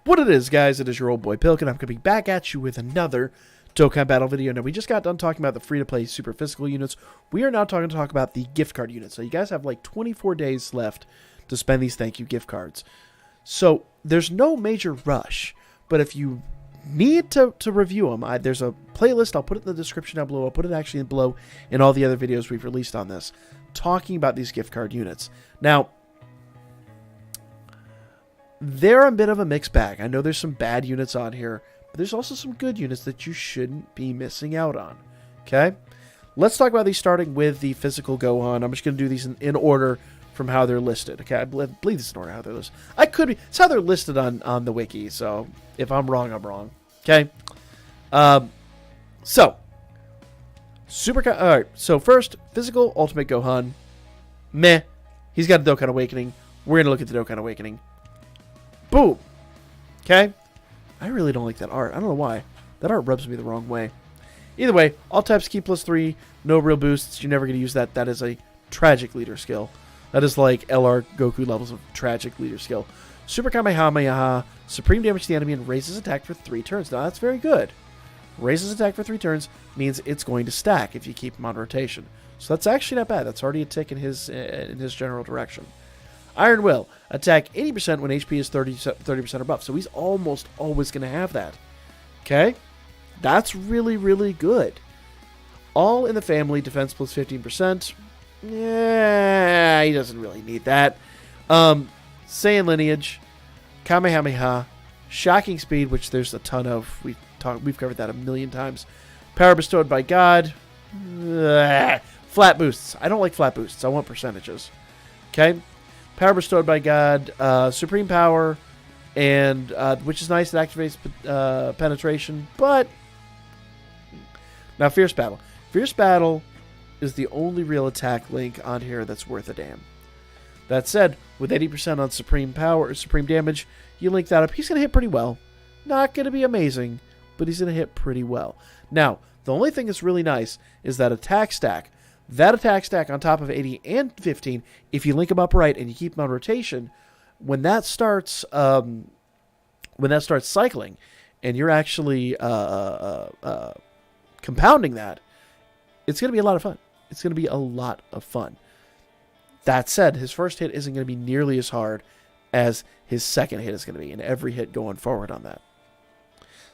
What it is, guys, it is your old boy Pilk, and I'm coming back at you with another Dokkan Battle video. Now, we just got done talking about the free-to-play super physical units. We are now going to talk about the gift card units. So you guys have like 24 days left to spend these thank you gift cards. So there's no major rush, but if you need to review them, there's a playlist. I'll put it in the description down below. I'll put it actually below in all the other videos we've released on this, talking about these gift card units. Now, they're a bit of a mixed bag. I know there's some bad units on here, but there's also some good units that you shouldn't be missing out on. Okay? Let's talk about these, starting with the physical Gohan. I'm just going to do these in order from how they're listed. Okay? I believe this is in order how they're listed. I could be. It's how they're listed on the wiki, so if I'm wrong, I'm wrong. Okay? So, alright, so first, physical Ultimate Gohan. Meh. He's got a Dokkan Awakening. We're going to look at the Dokkan Awakening. Boom. Okay? I really don't like that art. I don't know why. That art rubs me the wrong way. Either way, all types key +3. No real boosts. You're never going to use that. That is a tragic leader skill. That is like LR Goku levels of tragic leader skill. Super Kamehameha. Supreme damage to the enemy and raises attack for 3 turns. Now, that's very good. Raises attack for 3 turns means it's going to stack if you keep him on rotation. So that's actually not bad. That's already a tick in his general direction. Iron Will. Attack 80% when HP is 30% or buff. So he's almost always going to have that. Okay? That's really, really good. All in the family. Defense plus 15%. Yeah, he doesn't really need that. Saiyan Lineage. Kamehameha. Shocking Speed, which there's a ton of. We've covered that a million times. Power bestowed by God. Flat boosts. I don't like flat boosts. I want percentages. Okay? Power bestowed by God, supreme power, and which is nice. It activates penetration, but now Fierce Battle. Fierce Battle is the only real attack link on here that's worth a damn. That said, with 80% on supreme power or supreme damage, you link that up. He's going to hit pretty well. Not going to be amazing, but he's going to hit pretty well. Now, the only thing that's really nice is that attack stack. That attack stack on top of 80 and 15, if you link them up right and you keep them on rotation, when that starts cycling, and you're actually compounding that, it's going to be a lot of fun. It's going to be a lot of fun. That said, his first hit isn't going to be nearly as hard as his second hit is going to be, and every hit going forward on that.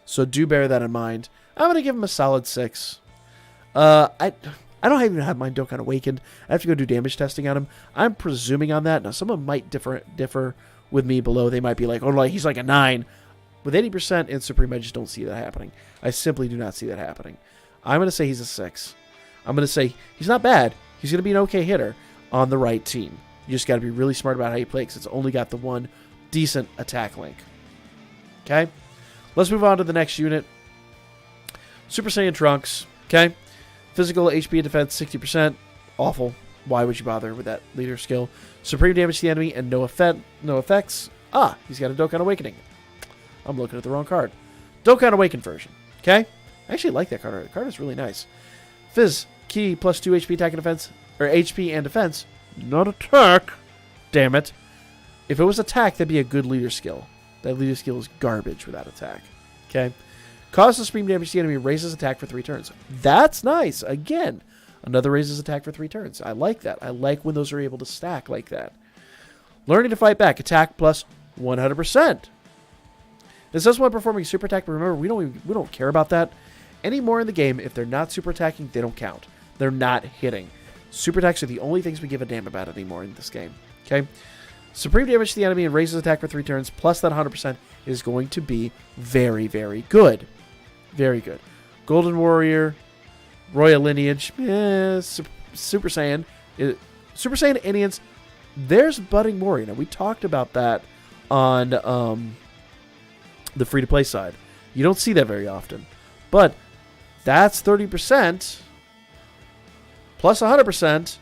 So do bear that in mind. I'm going to give him a solid 6. I don't even have my Dokkan Awakened. I have to go do damage testing on him. I'm presuming on that. Now, someone might differ with me below. They might be like, oh, he's like a 9. With 80% in Supreme, I just don't see that happening. I simply do not see that happening. I'm going to say he's a 6. I'm going to say he's not bad. He's going to be an okay hitter on the right team. You just got to be really smart about how you play because it's only got the one decent attack link. Okay? Let's move on to the next unit. Super Saiyan Trunks. Okay? Physical, HP, and defense, 60%. Awful. Why would you bother with that leader skill? Supreme damage to the enemy and no effects. Ah, he's got a Dokkan Awakening. I'm looking at the wrong card. Dokkan Awakened version. Okay? I actually like that card. The card is really nice. Fizz, key, plus 2 HP attack and defense. Or HP and defense. Not attack. Damn it. If it was attack, that'd be a good leader skill. That leader skill is garbage without attack. Okay? Causes supreme damage to the enemy, raises attack for 3 turns. That's nice. Again, another raises attack for 3 turns. I like that. I like when those are able to stack like that. Learning to fight back. Attack plus 100%. This says when performing super attack, but remember, we don't care about that anymore in the game. If they're not super attacking, they don't count. They're not hitting. Super attacks are the only things we give a damn about anymore in this game. Okay? Supreme damage to the enemy and raises attack for 3 turns, plus that 100% is going to be very, very good. Very good. Golden Warrior, Royal Lineage, Super Saiyan. Super Saiyan Indians, there's Budding Warrior. Now, we talked about that on the free-to-play side. You don't see that very often. But that's 30%, plus 100%,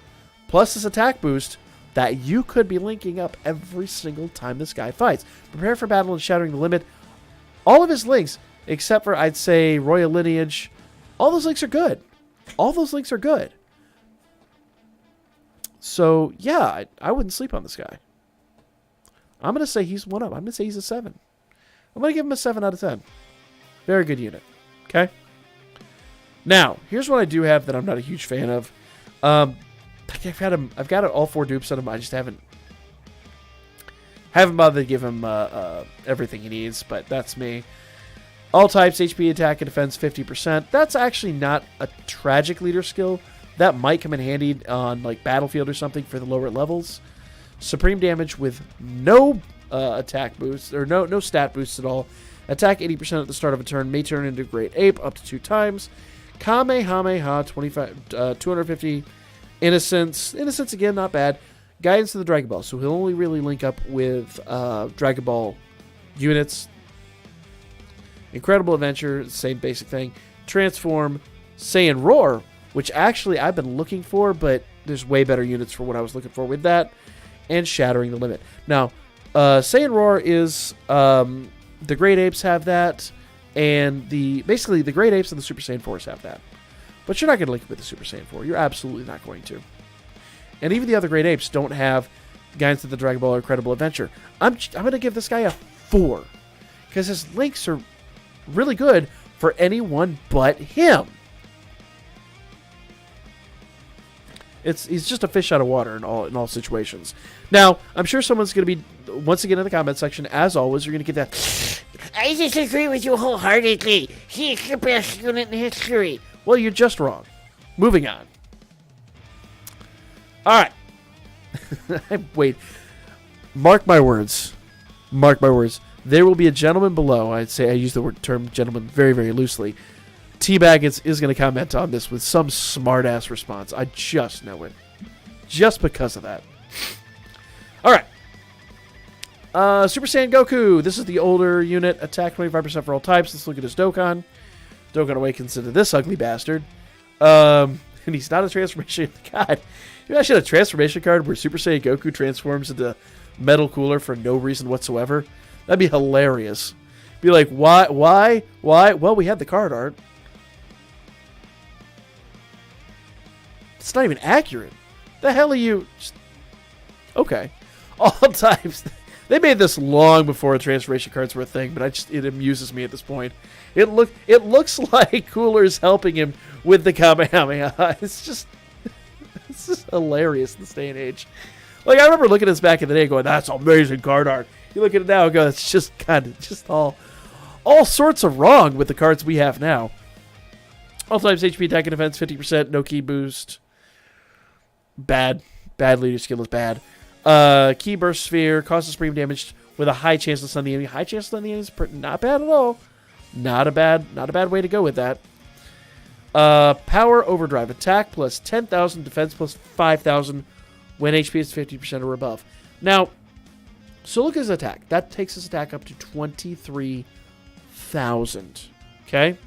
plus this attack boost that you could be linking up every single time this guy fights. Prepare for battle and shattering the limit. All of his links, except for, I'd say, Royal Lineage, all those links are good. All those links are good. So, yeah, I wouldn't sleep on this guy. I'm going to say he's one up. I'm going to say he's a 7. I'm going to give him a 7 out of 10. Very good unit. Okay? Now, here's what I do have that I'm not a huge fan of. I've got all 4 dupes on him. I just haven't bothered to give him everything he needs, but that's me. All types, HP, attack, and defense, 50%. That's actually not a tragic leader skill. That might come in handy on like Battlefield or something for the lower levels. Supreme damage with no attack boosts, or no stat boosts at all. Attack 80% at the start of a turn, may turn into Great Ape up to 2 times. Kamehameha, 250. Innocence again, not bad. Guidance to the Dragon Ball, so he'll only really link up with Dragon Ball units. Incredible Adventure, same basic thing. Transform, Saiyan Roar, which actually I've been looking for, but there's way better units for what I was looking for with that. And Shattering the Limit. Now, Saiyan Roar is the Great Apes have that, and basically the Great Apes and the Super Saiyan 4s have that. But you're not going to link it with the Super Saiyan 4. You're absolutely not going to. And even the other Great Apes don't have Guidance to the Dragon Ball or Incredible Adventure. I'm going to give this guy a 4. Because his links are really good for anyone but him. He's just a fish out of water in all situations. Now, I'm sure someone's going to be, once again in the comment section, as always, you're going to get that, I disagree with you wholeheartedly. He is the best unit in history. Well, you're just wrong. Moving on. All right. Wait. Mark my words. Mark my words. There will be a gentleman below. I'd say I use the term gentleman very, very loosely. Teabag is going to comment on this with some smart-ass response. I just know it. Just because of that. All right. Super Saiyan Goku. This is the older unit. Attack 25% for all types. Let's look at his Dokkan. Dokkan awakens into this ugly bastard. And he's not a transformation. God. You actually had a transformation card where Super Saiyan Goku transforms into Metal Cooler for no reason whatsoever. That'd be hilarious. Be like, why? Well, we had the card art. It's not even accurate. The hell are you? Okay. All types. They made this long before transformation cards were a thing, but it amuses me at this point. It looks like Cooler's helping him with the Kamehameha. It's just hilarious in this day and age. Like, I remember looking at this back in the day going, that's amazing card art. You look at it now and go, it's just kind of just all sorts of wrong with the cards we have now. All types, HP, attack, and defense, 50%, no key boost. Bad leader skill is bad. Key burst sphere causes supreme damage with a high chance to stun the enemy. High chance to stun the enemy is not bad at all. Not a bad way to go with that. Power overdrive attack plus 10,000, defense plus 5,000 when HP is 50% or above. Now, so look at his attack. That takes his attack up to 23,000. Okay?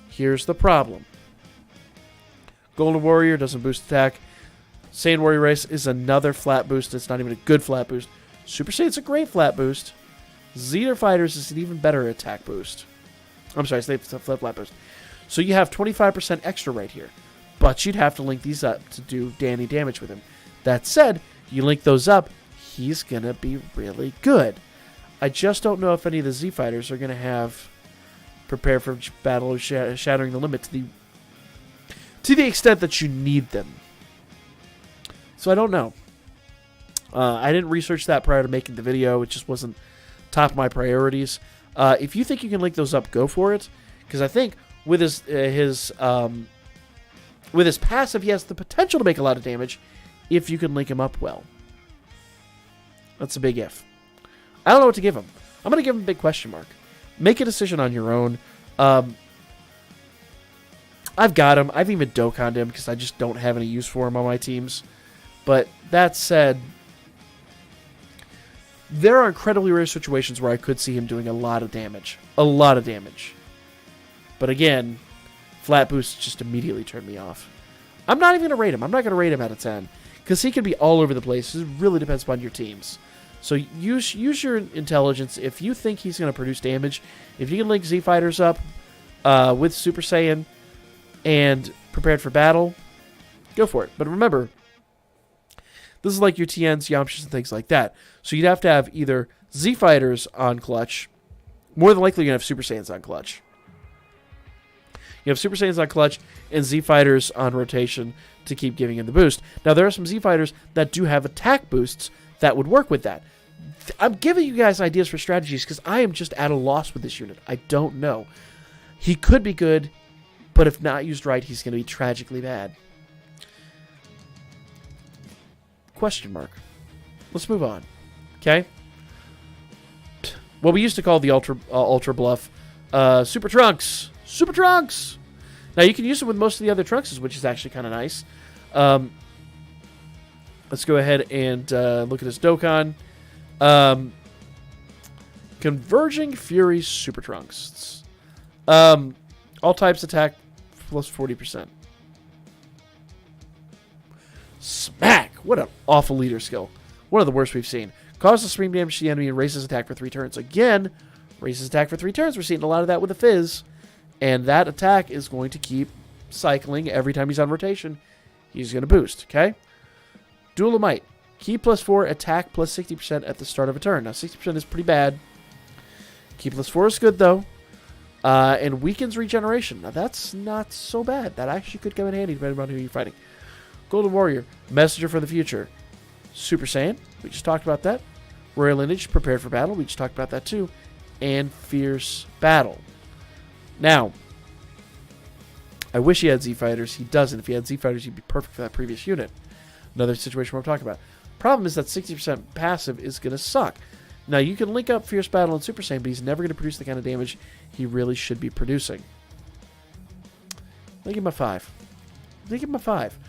Here's the problem. Golden Warrior doesn't boost attack. Saiyan Warrior Race is another flat boost. It's not even a good flat boost. Super Saiyan's a great flat boost. Xeter Fighters is an even better attack boost. I'm sorry, it's a flat boost. So you have 25% extra right here. But you'd have to link these up to do Danny damage with him. That said, you link those up, he's going to be really good. I just don't know if any of the Z Fighters are going to have Prepare for Battle or Shattering the Limit to the extent that you need them. So I don't know. I didn't research that prior to making the video. It just wasn't top of my priorities. If you think you can link those up, go for it. Because I think with his passive, he has the potential to make a lot of damage if you can link him up well. That's a big if. I don't know what to give him. I'm going to give him a big question mark. Make a decision on your own. I've got him. I've even Dokkanned him because I just don't have any use for him on my teams. But that said, there are incredibly rare situations where I could see him doing a lot of damage. A lot of damage. But again, flat boosts just immediately turn me off. I'm not even going to rate him. I'm not going to rate him out of 10. Because he could be all over the place. It really depends upon your teams. So use your intelligence. If you think he's going to produce damage, if you can link Z Fighters up with Super Saiyan and prepared for battle, go for it. But remember, this is like your TNs, Yamchas, and things like that. So you'd have to have either Z Fighters on clutch more than likely you're going to have Super Saiyans on clutch. You have Super Saiyans on clutch and Z Fighters on rotation to keep giving him the boost. Now, there are some Z Fighters that do have attack boosts that would work with that. I'm giving you guys ideas for strategies because I am just at a loss with this unit. I don't know. He could be good, but if not used right, he's going to be tragically bad. Question mark. Let's move on. Okay? What we used to call the Ultra Bluff Super Trunks. Super Trunks! Now, you can use it with most of the other Trunkses, which is actually kind of nice. Let's go ahead and look at his Dokkan. Converging Fury Super Trunks. All types attack plus 40%. Smack! What an awful leader skill. One of the worst we've seen. Causes supreme damage to the enemy and raises attack for 3 turns. Again, raises attack for 3 turns. We're seeing a lot of that with the Fizz. And that attack is going to keep cycling every time he's on rotation. He's going to boost, okay? Duel of Might. Key plus 4, attack plus 60% at the start of a turn. Now, 60% is pretty bad. Key plus 4 is good, though. And weakens regeneration. Now, that's not so bad. That actually could come in handy depending on who you're fighting. Golden Warrior. Messenger for the future. Super Saiyan. We just talked about that. Royal Lineage. Prepared for battle. We just talked about that, too. And Fierce Battle. Now, I wish he had Z Fighters. He doesn't. If he had Z Fighters, he'd be perfect for that previous unit. Another situation where I'm talking about. Problem is that 60% passive is going to suck. Now, you can link up Fierce Battle and Super Saiyan, but he's never going to produce the kind of damage he really should be producing. I'll give him a 5. I'll give him a 5.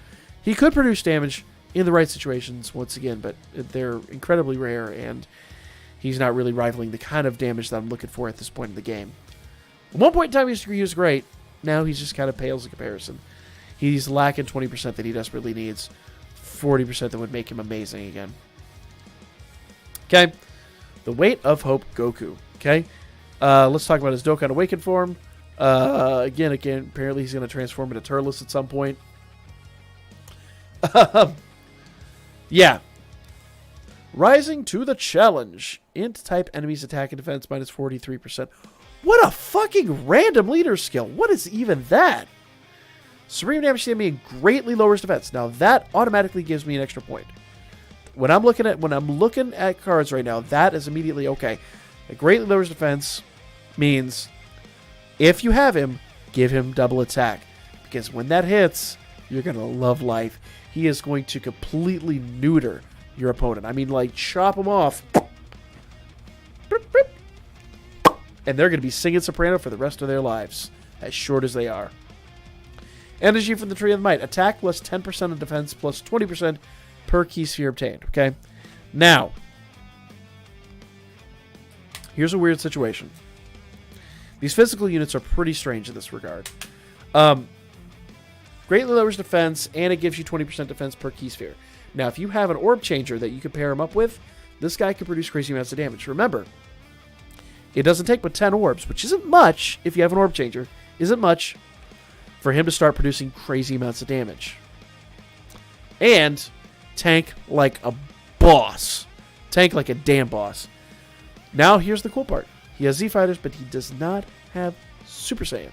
He could produce damage in the right situations, once again, but they're incredibly rare, and he's not really rivaling the kind of damage that I'm looking for at this point in the game. At one point in time, he was great. Now he's just kind of pales in comparison. He's lacking 20% that he desperately needs. 40% that would make him amazing again. Okay. The Weight of Hope Goku. Okay. Let's talk about his Dokkan Awakened form. Again, apparently he's going to transform into Turles at some point. Yeah. Rising to the challenge. Int type enemies attack and defense minus 43%. What a fucking random leader skill. What is even that? Supreme damage to the enemy greatly lowers defense. Now that automatically gives me an extra point. When I'm looking at cards right now, that is immediately okay. It greatly lowers defense means if you have him, give him double attack. Because when that hits, you're going to love life. He is going to completely neuter your opponent. I mean, like, chop him off. And they're going to be singing soprano for the rest of their lives. As short as they are. Energy from the Tree of Might. Attack plus 10% of defense plus 20% per key sphere obtained. Okay? Now, here's a weird situation. These physical units are pretty strange in this regard. Greatly lowers defense, and it gives you 20% defense per key sphere. Now, if you have an orb changer that you can pair him up with, this guy can produce crazy amounts of damage. Remember, it doesn't take but 10 orbs, which isn't much if you have an orb changer. Isn't much for him to start producing crazy amounts of damage. And tank like a boss. Tank like a damn boss. Now, here's the cool part. He has Z Fighters, but he does not have Super Saiyan.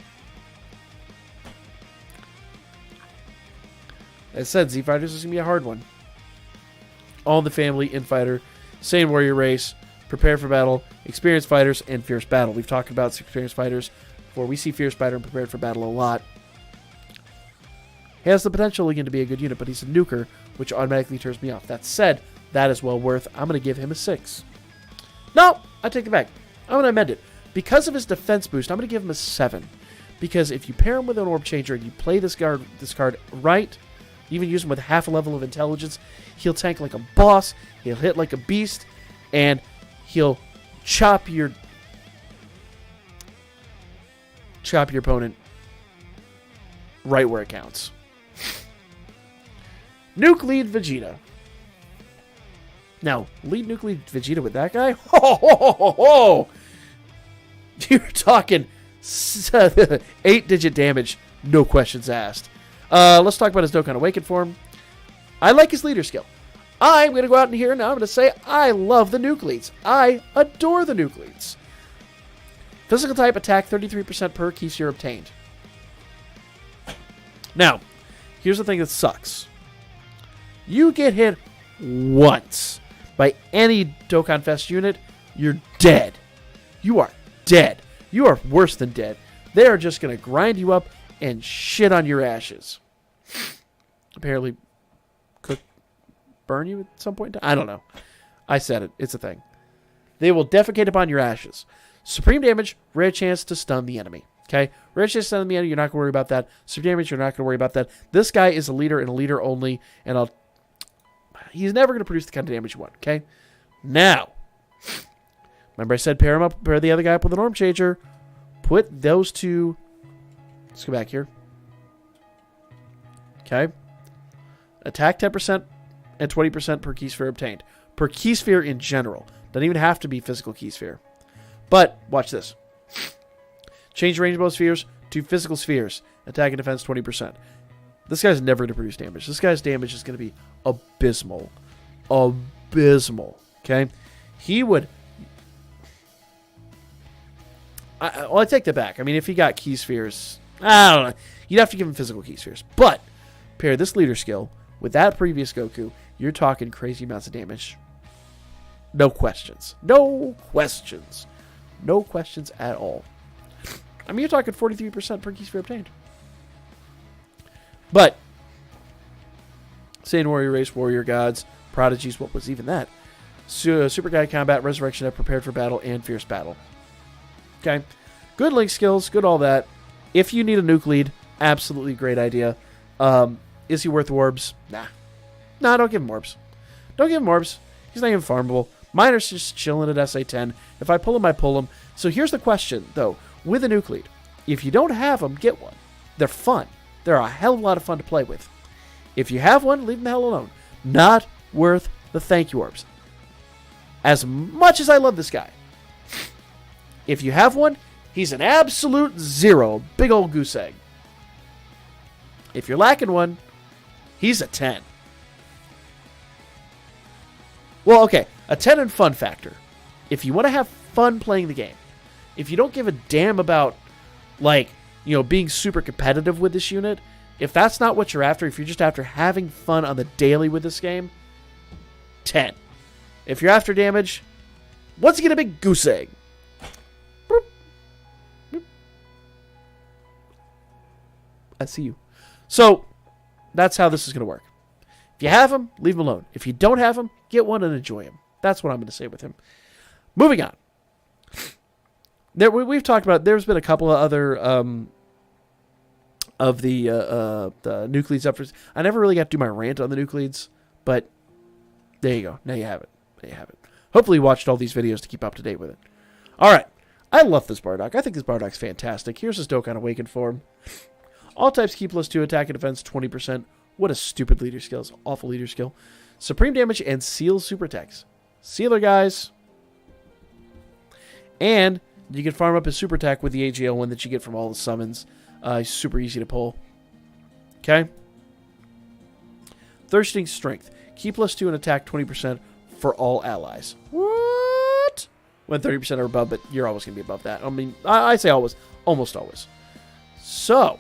As I said, Z Fighters is going to be a hard one. All in the Family, Infighter, Saiyan Warrior Race, Prepare for Battle, Experienced Fighters, and Fierce Battle. We've talked about Experienced Fighters before. We see Fierce Fighter and Prepared for Battle a lot. He has the potential again to be a good unit, but he's a nuker, which automatically turns me off. That said, that is well worth. I'm going to give him a 6. No, I take it back. I'm going to amend it. Because of his defense boost, I'm going to give him a 7. Because if you pair him with an Orb Changer and you play this card right, even use him with half a level of intelligence, he'll tank like a boss, he'll hit like a beast, and he'll chop your opponent right where it counts. Nuke Lead Vegeta. Now, lead Nuke Lead Vegeta with that guy? Ho, ho, ho, ho, ho. You're talking 8-digit damage, no questions asked. Let's talk about his Dokkan Awakened form. I like his leader skill. I'm going to go out in here now. I'm going to say I love the Nuke Leads. I adore the Nuke Leads. Physical type attack 33% per key sphere obtained. Now, here's the thing that sucks. You get hit once by any Dokkan Fest unit, you're dead. You are dead. You are worse than dead. They are just going to grind you up and shit on your ashes. Apparently, burn you at some point in time? I don't know. I said it. It's a thing. They will defecate upon your ashes. Supreme damage, rare chance to stun the enemy. Okay? Rare chance to stun the enemy, you're not going to worry about that. Supreme damage, you're not going to worry about that. This guy is a leader and a leader only, and he's never going to produce the kind of damage you want. Okay? Now, remember I said pair him up, pair the other guy up with an Orb Changer. Put those two. Let's go back here. Okay? Attack 10% and 20% per key sphere obtained. Per key sphere in general. Doesn't even have to be physical key sphere. But, watch this. Change range of both spheres to physical spheres. Attack and defense 20%. This guy's never going to produce damage. This guy's damage is going to be abysmal. Abysmal. Okay? He would... I take that back. I mean, if he got key spheres... I don't know. You'd have to give him physical key spheres. But, pair this leader skill with that previous Goku, you're talking crazy amounts of damage. No questions. No questions. No questions at all. I mean, you're talking 43% per key sphere obtained. But, Saiyan Warrior Race, Warrior Gods, Prodigies, what was even that? Super Guy Combat, Resurrection F, Prepared for Battle, and Fierce Battle. Okay. Good link skills, good all that. If you need a nuke lead, absolutely great idea. Is he worth orbs? Nah. Nah, don't give him orbs. Don't give him orbs. He's not even farmable. Miner's just chilling at SA10. If I pull him, I pull him. So here's the question, though. With a nuke lead, if you don't have them, get one. They're fun. They're a hell of a lot of fun to play with. If you have one, leave them the hell alone. Not worth the thank you orbs. As much as I love this guy, if you have one, he's an absolute 0. Big old goose egg. If you're lacking one, he's a 10. Well, okay. A 10 in fun factor. If you want to have fun playing the game, if you don't give a damn about, like, you know, being super competitive with this unit, if that's not what you're after, if you're just after having fun on the daily with this game, 10. If you're after damage, once again, a big goose egg. Boop. Boop. I see you. So, that's how this is going to work. If you have him, leave him alone. If you don't have him, get one and enjoy him. That's what I'm going to say with him. Moving on. We've talked about, there's been a couple of other of the nuke leads up for. I never really got to do my rant on the nuke leads, but there you go. Now you have it. There you have it. Hopefully you watched all these videos to keep up to date with it. All right. I love this Bardock. I think this Bardock's fantastic. Here's his Dokkan Awakened form. All types keep +2 attack and defense 20%. What a stupid leader skill. It's an awful leader skill. Supreme damage and seal super attacks. Sealer, guys. And you can farm up his super attack with the AGL one that you get from all the summons. He's super easy to pull. Okay. Thirsting Strength. Keep +2 and attack 20% for all allies. What? When 30% or above, but you're always going to be above that. I mean, I say always. Almost always. So,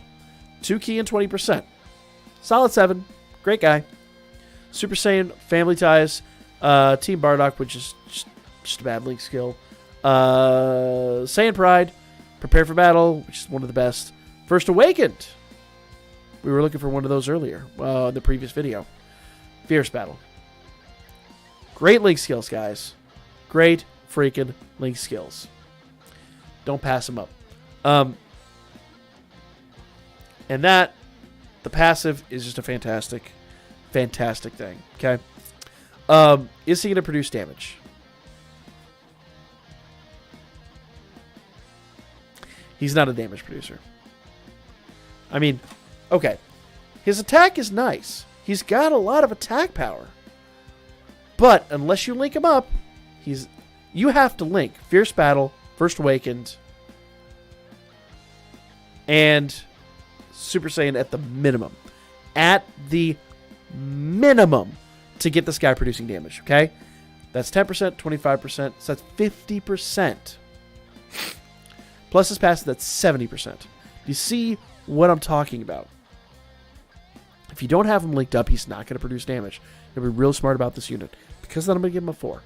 2 key and 20%. Solid 7. Great guy. Super Saiyan, Family Ties, Team Bardock, which is just a bad link skill. Saiyan Pride, Prepare for Battle, which is one of the best. First Awakened. We were looking for one of those earlier in the previous video. Fierce Battle. Great link skills, guys. Great freaking link skills. Don't pass them up. And that, the passive, is just a fantastic thing. Okay. Is he going to produce damage? He's not a damage producer. I mean, okay. His attack is nice. He's got a lot of attack power. But unless you link him up, you have to link Fierce Battle, First Awakened, and Super Saiyan at the minimum. At the minimum to get this guy producing damage, okay? That's 10%, 25%, so that's 50%. Plus his passive, that's 70%. You see what I'm talking about? If you don't have him linked up, he's not going to produce damage. You'll be real smart about this unit. Because then I'm going to give him a 4.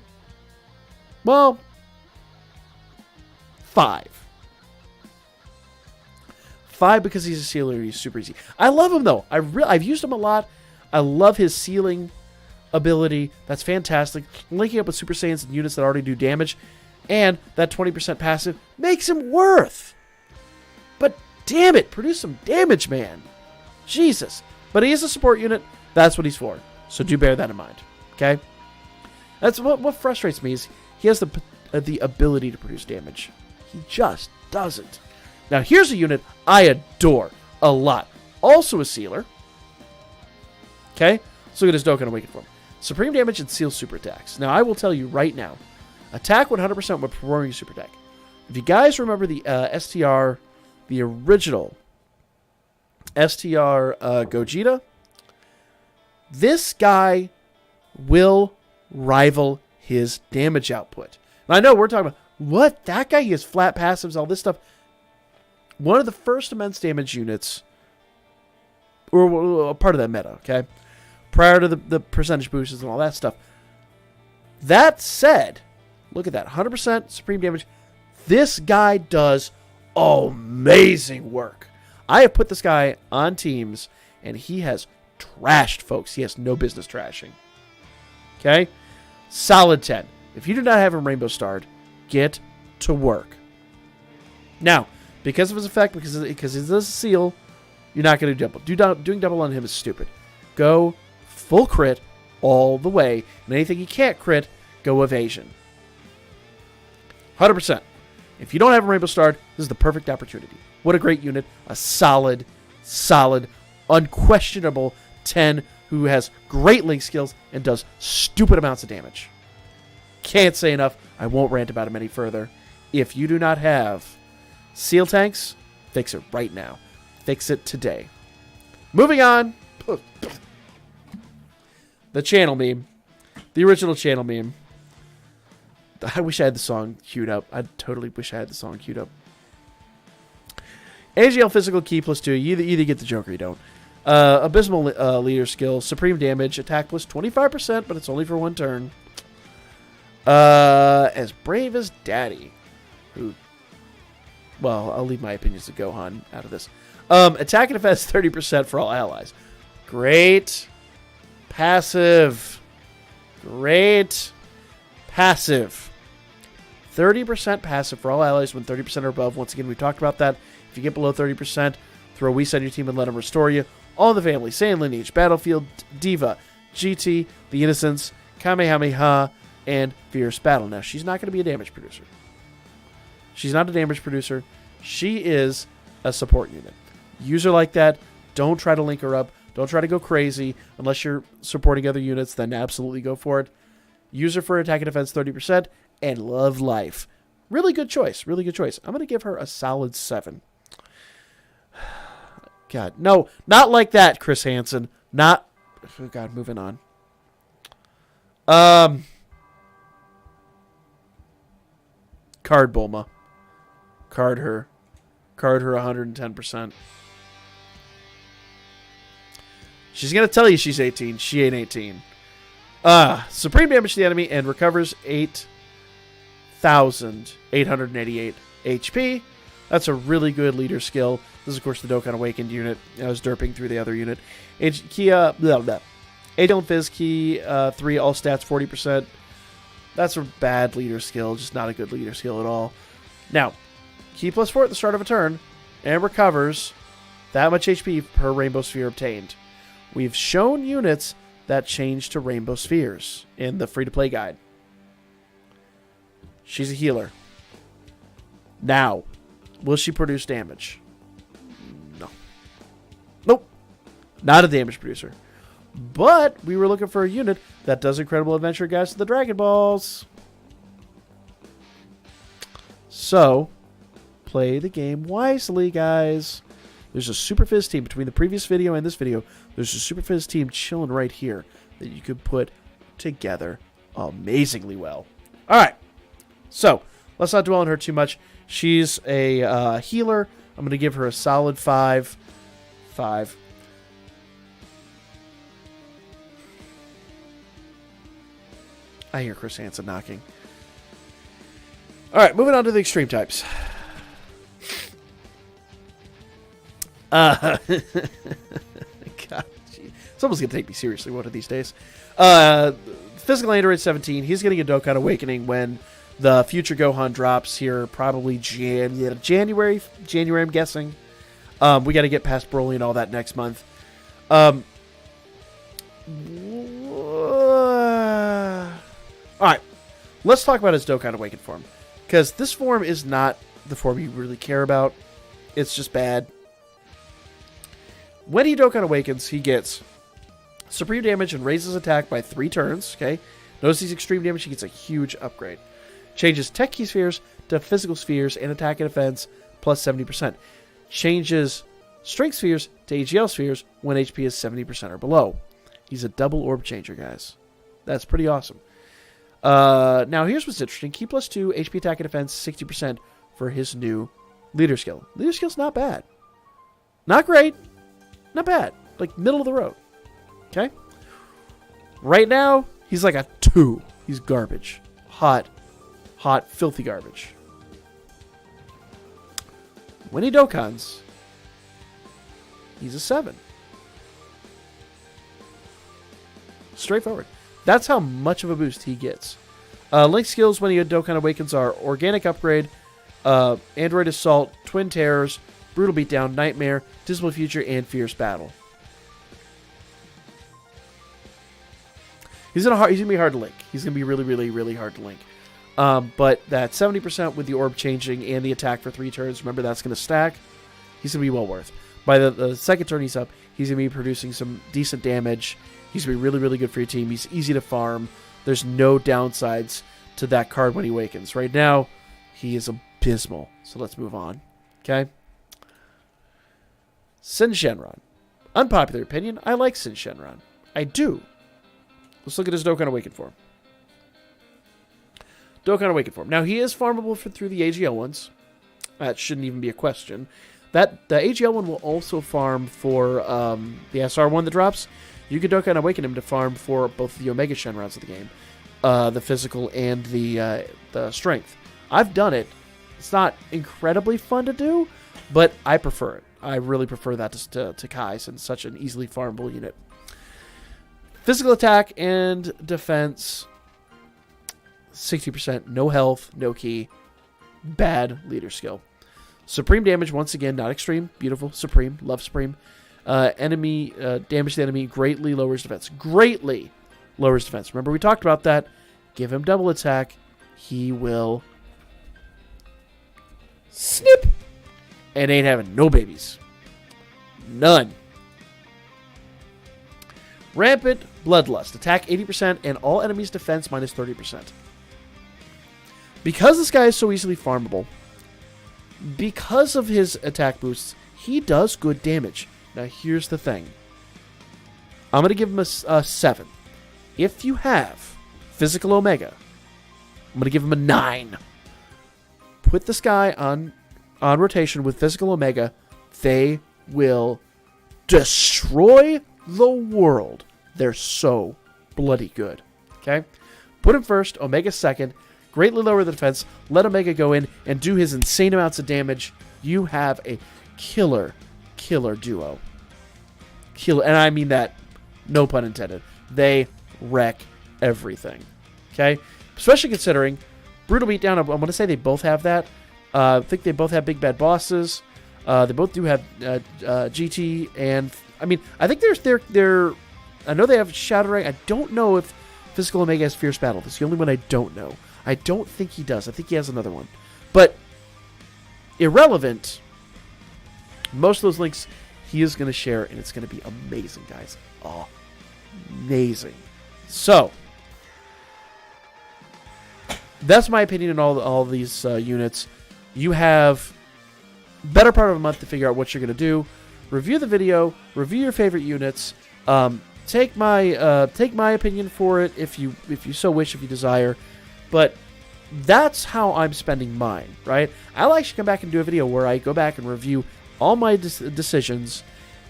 Well, 5. 5 because he's a sealer. He's super easy. I love him, though. I've used him a lot. I love his sealing ability. That's fantastic. Linking up with Super Saiyans and units that already do damage. And that 20% passive makes him worth. But damn it, produce some damage, man. Jesus. But he is a support unit. That's what he's for. So do bear that in mind. Okay? That's what frustrates me is he has the ability to produce damage. He just doesn't. Now here's a unit I adore a lot. Also a sealer. Okay? Let's look at his Dokkan Awakened form. Supreme damage and seal super attacks. Now I will tell you right now. Attack 100% when performing a super attack. If you guys remember the STR, the original STR Gogeta, this guy will rival his damage output. And I know we're talking about, what? That guy, he has flat passives, all this stuff. One of the first immense damage units, or part of that meta, okay? Prior to the percentage boosts and all that stuff. That said, look at that, 100% supreme damage. This guy does amazing work. I have put this guy on teams, and he has trashed folks. He has no business trashing. Okay? Solid 10. If you do not have him Rainbow Starred, get to work. Now, because of his effect, because he's a seal, you're not going to do double. Doing double on him is stupid. Go full crit all the way. And anything he can't crit, go evasion. 100%. If you don't have a Rainbow Starred, this is the perfect opportunity. What a great unit. A solid, unquestionable 10 who has great link skills and does stupid amounts of damage. Can't say enough. I won't rant about him any further. If you do not have seal tanks, fix it right now. Fix it today. Moving on. The channel meme. The original channel meme. I wish I had the song queued up. I totally wish I had the song queued up. AGL physical key +2. You either get the joke or you don't. Abysmal leader skill. Supreme damage. Attack +25%, but it's only for one turn. As brave as Daddy. Who? Well, I'll leave my opinions to Gohan out of this. Attack and defense 30% for all allies. Great. Passive. Great. Passive. 30% passive for all allies when 30% or above. Once again, we've talked about that. If you get below 30%, throw Whis on your team and let them restore you. All in the family. Saiyan Lineage, Battlefield, Diva, GT, The Innocents, Kamehameha, and Fierce Battle. Now, she's not going to be a damage producer. She's not a damage producer. She is a support unit. Use her like that. Don't try to link her up. Don't try to go crazy. Unless you're supporting other units, then absolutely go for it. Use her for attack and defense 30% and love life. Really good choice. Really good choice. I'm going to give her a solid 7. God, no, not like that, Chris Hansen. Not, oh God, moving on. Card Bulma. Card her 110%. She's going to tell you she's 18. She ain't 18. Supreme damage to the enemy and recovers 8,888 HP. That's a really good leader skill. This is, of course, the Dokkan Awakened unit. I was derping through the other unit. Kia, Adel and Fizz Key 3, all stats 40%. That's a bad leader skill, just not a good leader skill at all. Now, Key +4 at the start of a turn, and recovers that much HP per Rainbow Sphere obtained. We've shown units that change to Rainbow Spheres in the free-to-play guide. She's a healer. Now, will she produce damage? No. Nope. Not a damage producer. But we were looking for a unit that does Incredible Adventure Guys to the Dragon Balls. So, play the game wisely, guys. There's a Super Fizz team between the previous video and this video. There's a Super Fizz team chilling right here that you could put together amazingly well. All right. So, let's not dwell on her too much. She's a healer. I'm going to give her a solid 5. 5. I hear Chris Hansen knocking. All right, moving on to the extreme types. God, someone's going to take me seriously one of these days. Physical Android 17. He's getting a Dokkan Awakening when the future Gohan drops here, probably January, I'm guessing. We got to get past Broly and all that next month. All right, let's talk about his Dokkan Awakened form, because this form is not the form you really care about. It's just bad. When he Dokkan Awakens, he gets supreme damage and raises attack by 3 turns. Okay, notice he's extreme damage. He gets a huge upgrade. Changes Tech Key Spheres to Physical Spheres and attack and defense plus 70%. Changes Strength Spheres to AGL Spheres when HP is 70% or below. He's a double orb changer, guys. That's pretty awesome. Now, here's what's interesting. Key plus 2, HP attack and defense, 60% for his new leader skill. Leader skill's not bad. Not great. Not bad. Like, middle of the road. Okay? Right now, he's like a 2. He's garbage. Hot, filthy garbage. When he Dokkans, he's a 7. Straightforward. That's how much of a boost he gets. Link skills when he Dokkan Awakens are Organic Upgrade, Android Assault, Twin Terrors, Brutal Beatdown, Nightmare, Dismal Future, and Fierce Battle. He's gonna be hard to link. He's gonna be really, really, really hard to link. But that 70% with the orb changing and the attack for 3 turns, remember that's gonna stack. He's gonna be well worth. By the second turn he's up, he's gonna be producing some decent damage. He's going to be really, really good for your team. He's easy to farm. There's no downsides to that card when he awakens. Right now, he is abysmal. So let's move on. Okay? Sin Shenron. Unpopular opinion, I like Sin Shenron. I do. Let's look at his Dokkan Awakened form. Dokkan Awakened form. Now, he is farmable through the AGL ones. That shouldn't even be a question. The AGL one will also farm for the SR one that drops. You can Dokkan Awaken him to farm for both the Omega Shenrons of the game, the physical and the strength. I've done it. It's not incredibly fun to do, but I prefer it. I really prefer that to Kai, since such an easily farmable unit. Physical attack and defense, 60%. No health, no key. Bad leader skill. Supreme damage, once again, not extreme. Beautiful. Supreme. Love Supreme. Enemy damage to the enemy greatly lowers defense. Greatly lowers defense. Remember, we talked about that. Give him double attack. He will snip and ain't having no babies. None. Rampant Bloodlust. Attack 80% and all enemies' defense minus 30%. Because this guy is so easily farmable, because of his attack boosts, he does good damage. Now, here's the thing. I'm going to give him a 7. If you have Physical Omega, I'm going to give him a 9. Put this guy on rotation with Physical Omega. They will destroy the world. They're so bloody good. Okay? Put him first, Omega second. Greatly lower the defense. Let Omega go in and do his insane amounts of damage. You have a killer duo. And I mean that, no pun intended. They wreck everything. Okay? Especially considering Brutal Beatdown, I'm going to say they both have that. I think they both have big bad bosses. They both do have GT, and I mean, I think they're I know they have Shadow Ring. I don't know if Physical Omega has Fierce Battle. That's the only one I don't know. I don't think he does. I think he has another one. But irrelevant. Most of those links he is going to share, and it's going to be amazing, guys. Oh, amazing. So, that's my opinion on all these units. You have better part of a month to figure out what you're going to do. Review the video. Review your favorite units. Take my opinion for it if you so wish, if you desire. But That's how I'm spending mine, right? I'll actually come back and do a video where I go back and review all my decisions,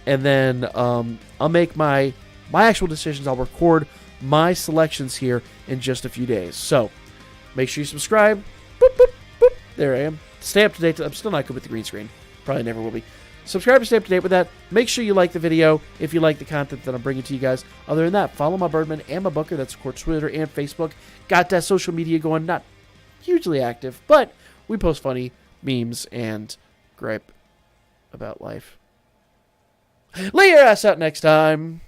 and then I'll make my actual decisions. I'll record my selections here in just a few days. So make sure you subscribe. Boop, boop, boop. There I am. Stay up to date. I'm still not good with the green screen. Probably never will be. Subscribe to stay up to date with that. Make sure you like the video if you like the content that I'm bringing to you guys. Other than that, follow my Birdman and my Booker. That's, of course, Twitter and Facebook. Got that social media going. Not hugely active, but we post funny memes and gripe about life. Lay your ass out next time.